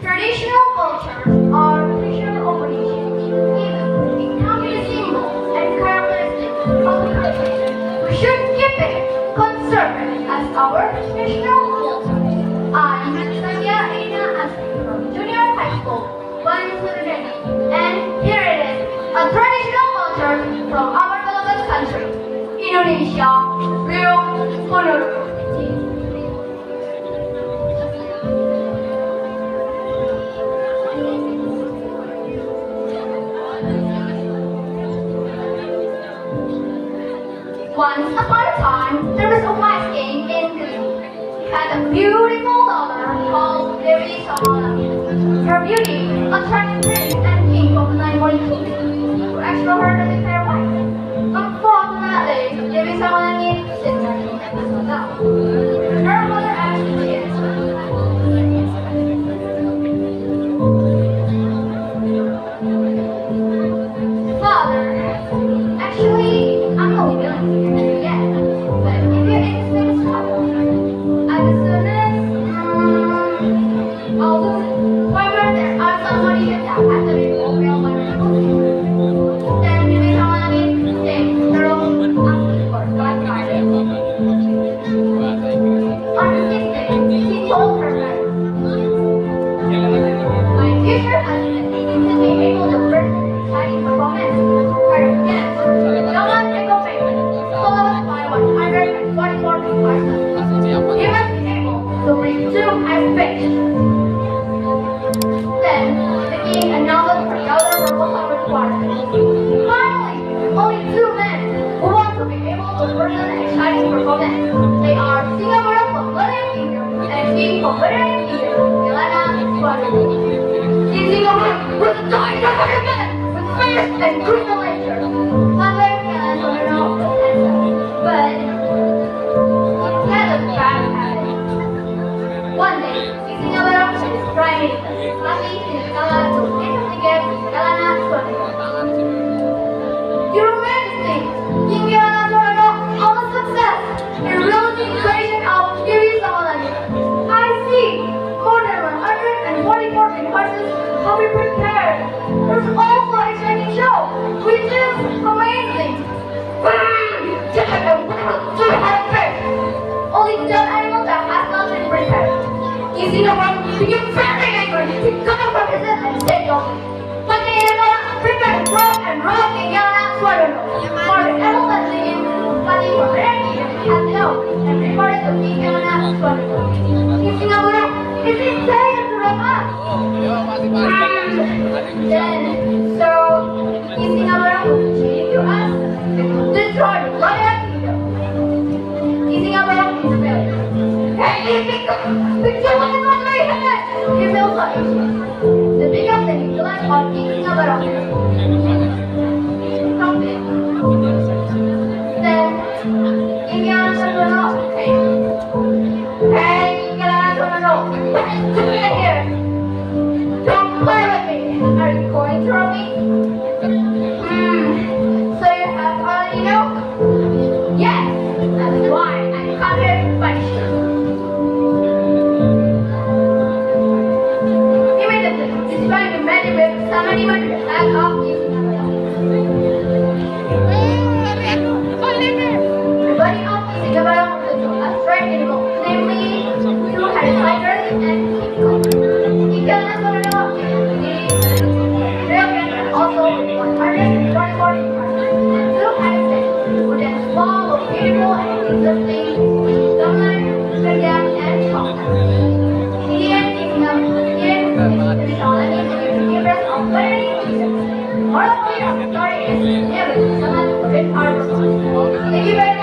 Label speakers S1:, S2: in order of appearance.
S1: Traditional cultures are official operations. It can be a symbol and characteristic of the country. We should keep it, conserve it as our national culture. I'm Sanya Aina Asri from Junior High School, one student, and here it is, a traditional culture from our beloved country, Indonesia, Rio Honolulu. Once upon a time, there was a wise king in Greece. He had a beautiful daughter called Devi Samala. Her beauty attracted prince and king of the neighboring kingdoms, who explored her to be their wife. Unfortunately, Devi Samala did not know. Her mother asked the king, "Father, actually, I'm not willing to marry yet. But if you're interested in trouble, as soon as I'll do it. However, there are some conditions that have to be fulfilled by the school. Then maybe someone will say, girl, asking for God guidance." On the sixth day, she told her parents, "My future husband should be able to person exciting performance. Yes, John Eco-Payment, followed by 144 parcels. He must be able to bring 2 high speech." Then, the king announced her daughter proposal requirements. Finally, only 2 men who want to be able to person exciting performance. They are Singapore from Berbagai and King from Bergabung, Ilana Suarez. In Singapore, with a giant of a man with fierce and crucial nature. Mother and Sonoro was handsome, but he had a bad habit. One day, in Singapore with his prime minister, Masih Sinakala to investigate Ilana Suarez. "Your Majesty, King Ilana Suarez, our success in realizing the creation of Dewi Samala. I see more than 144 horses have been prepared. There's also a exciting show, which is amazing. Only the animal that has not been prepared." In Singapore, became very angry. He got up from his seat and said, "Pagi ini prepare rock and roll in Ilana Suarez. For the elephant in Pagi Bergabung has no and prepared to be Ilana Suarez. In Singapore, it is safe to rock up." Then, so in Singapore, cheating to us, it will destroy the royal kingdom. In Singapore, it's a failure. Hey, picture what is not very head. He feels like the biggest thing is like on in Singapore. Something. Then, Indiana Suarez, hey, Indiana Suarez, get here. Don't play with me. Are you going to throw me? So you have already know? Yes, that's why I come here to punish you. Immediately, despite the many with somebody went to the back of you. The body of Singapore was a straight animal, namely 2 tigers and hippo. Ilana Suarez also with 144 and 2 access with a small, beautiful and existing dominant, medium and top. In the end, the technology is the difference of very moral of the story is never so much a bit hard. Thank you very much.